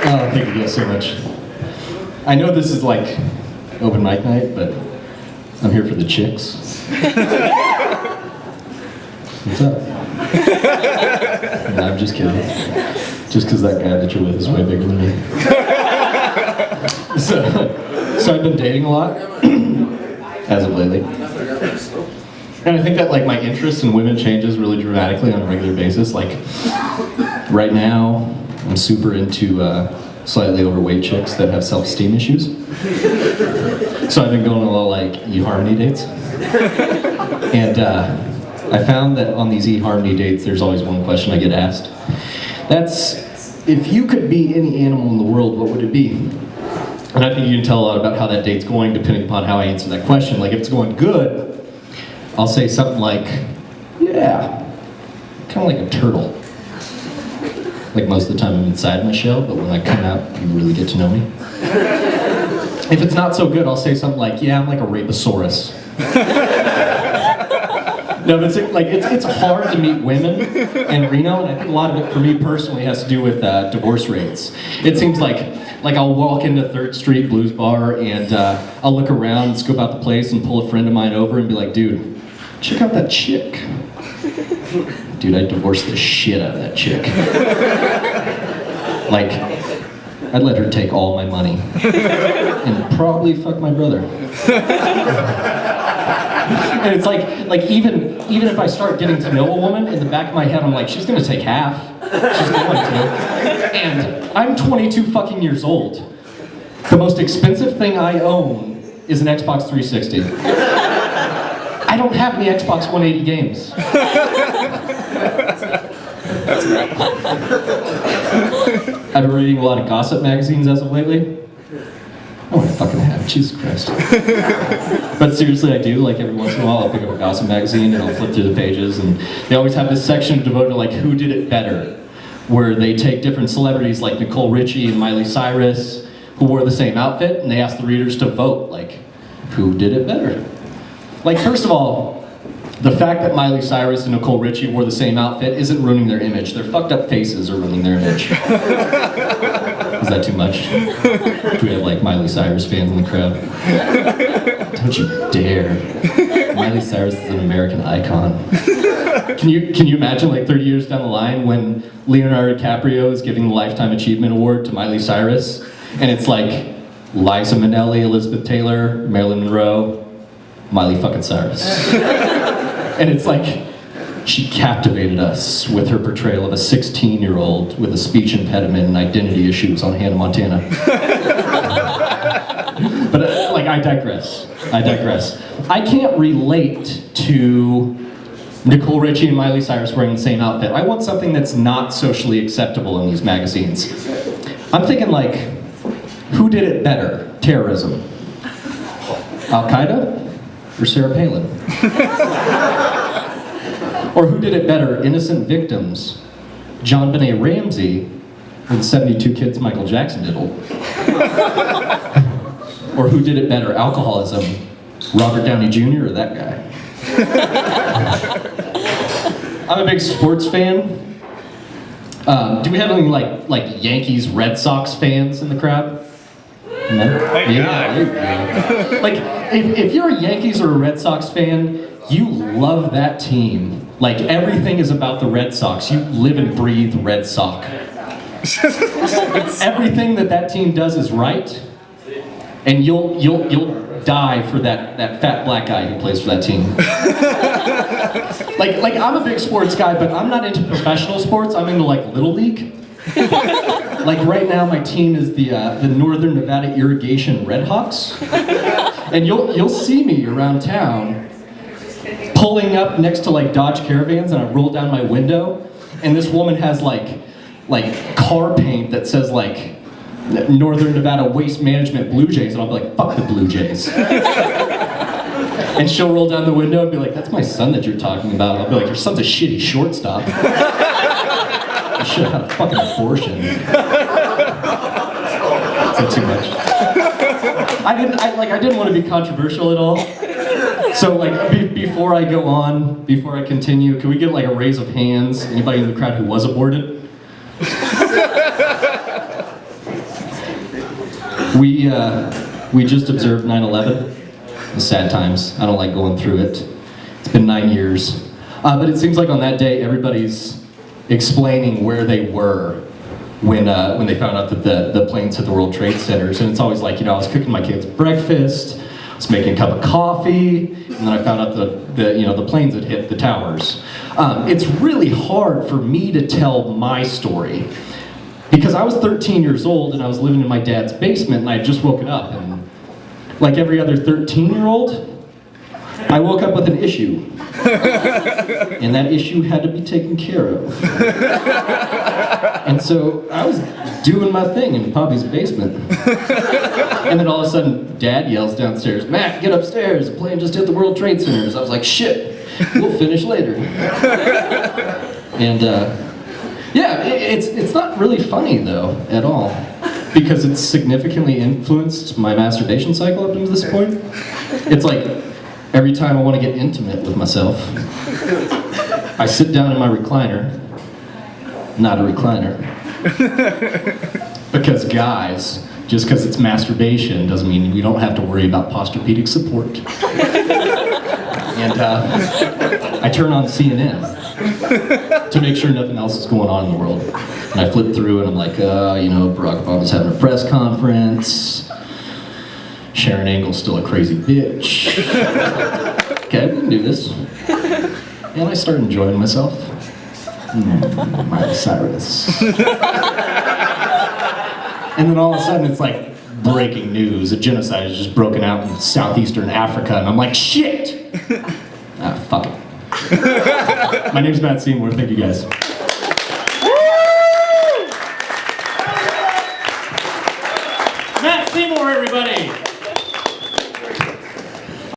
Oh, thank you guys so much. I know this is like open mic night, but I'm here for the chicks. What's up? No, I'm just kidding. Just because that guy that you're with is way bigger than me. So I've been dating a lot as of lately. And I think that like my interest in women changes really dramatically on a regular basis. Like right now, I'm super into slightly overweight chicks that have self-esteem issues. So I've been going on a lot of like eHarmony dates. And I found that on these eHarmony dates, there's always one question I get asked. That's, if you could be any animal in the world, what would it be? And I think you can tell a lot about how that date's going depending upon how I answer that question. Like if it's going good, I'll say something like, yeah, kind of like a turtle. Like most of the time I'm inside my shell, but when I come out, you really get to know me. If it's not so good, I'll say something like, yeah, I'm like a raposaurus. No, but it's hard to meet women in Reno, and I think a lot of it for me personally has to do with divorce rates. It seems like I'll walk into 3rd Street Blues Bar and I'll look around and scope out the place and pull a friend of mine over and be like, dude, check out that chick. Dude, I divorced the shit out of that chick. Like, I'd let her take all my money and probably fuck my brother. And it's like even if I start getting to know a woman, in the back of my head I'm like, she's gonna take half. She's going to. And I'm 22 fucking years old. The most expensive thing I own is an Xbox 360. I don't have any Xbox 180 games. I've been reading a lot of gossip magazines as of lately. I want to fucking have it, Jesus Christ. But seriously, I do. Like every once in a while, I'll pick up a gossip magazine and I'll flip through the pages, and they always have this section devoted to like who did it better, where they take different celebrities like Nicole Richie and Miley Cyrus, who wore the same outfit, and they ask the readers to vote, like, who did it better? Like, first of all, the fact that Miley Cyrus and Nicole Richie wore the same outfit isn't ruining their image. Their fucked up faces are ruining their image. Is that too much? Do we have like Miley Cyrus fans in the crowd? Don't you dare. Miley Cyrus is an American icon. Can you imagine like 30 years down the line when Leonardo DiCaprio is giving the Lifetime Achievement Award to Miley Cyrus, and it's like Liza Minnelli, Elizabeth Taylor, Marilyn Monroe, Miley fucking Cyrus. And it's like, she captivated us with her portrayal of a 16-year-old with a speech impediment and identity issues on Hannah Montana. But like, I digress. I can't relate to Nicole Richie and Miley Cyrus wearing the same outfit. I want something that's not socially acceptable in these magazines. I'm thinking like, who did it better? Terrorism. Al-Qaeda or Sarah Palin? Or who did it better? Innocent victims. John Benet Ramsey or the 72 kids Michael Jackson diddled? Or who did it better? Alcoholism. Robert Downey Jr. or that guy? I'm a big sports fan. Do we have any like Yankees, Red Sox fans in the crowd? No? Yeah. Like, if you're a Yankees or a Red Sox fan, you love that team. Like, everything is about the Red Sox. You live and breathe Red Sox. Everything that team does is right, and you'll die for that fat black guy who plays for that team. Like I'm a big sports guy, but I'm not into professional sports. I'm into like Little League. Like right now, my team is the Northern Nevada Irrigation Redhawks, and you'll see me around town pulling up next to like Dodge Caravans, and I roll down my window, and this woman has like car paint that says like Northern Nevada Waste Management Blue Jays, and I'll be like, fuck the Blue Jays. And she'll roll down the window and be like, that's my son that you're talking about. I'll be like, your son's a shitty shortstop. I should have had a fucking abortion. Is that too much? I didn't want to be controversial at all. So like, before I go on, before I continue, can we get like a raise of hands? Anybody in the crowd who was aborted? We just observed 9/11. Sad times. I don't like going through it. It's been 9 years. But it seems like on that day, everybody's explaining where they were when they found out that the planes hit the World Trade Centers. And it's always like, I was cooking my kids breakfast, I was making a cup of coffee, and then I found out the planes had hit the towers. It's really hard for me to tell my story because I was 13 years old and I was living in my dad's basement and I had just woken up, and like every other 13-year-old, I woke up with an issue. And that issue had to be taken care of. And so I was doing my thing in Poppy's basement. And then all of a sudden, Dad yells downstairs, "Matt, get upstairs, the plane just hit the World Trade Centers." I was like, "Shit, we'll finish later." And it's not really funny though, at all. Because it's significantly influenced my masturbation cycle up to this point. It's like, every time I want to get intimate with myself, I sit down in my recliner, not a recliner. Because guys, just because it's masturbation doesn't mean we don't have to worry about posturepedic support. And I turn on CNN to make sure nothing else is going on in the world. And I flip through and I'm like, Barack Obama's having a press conference. Sharon Engel's still a crazy bitch. Okay, we can do this. And I start enjoying myself. Miley Cyrus. And then all of a sudden it's like breaking news. A genocide has just broken out in southeastern Africa. And I'm like, shit! Fuck it. My name's Matt Seymour. Thank you guys. Matt Seymour, everybody!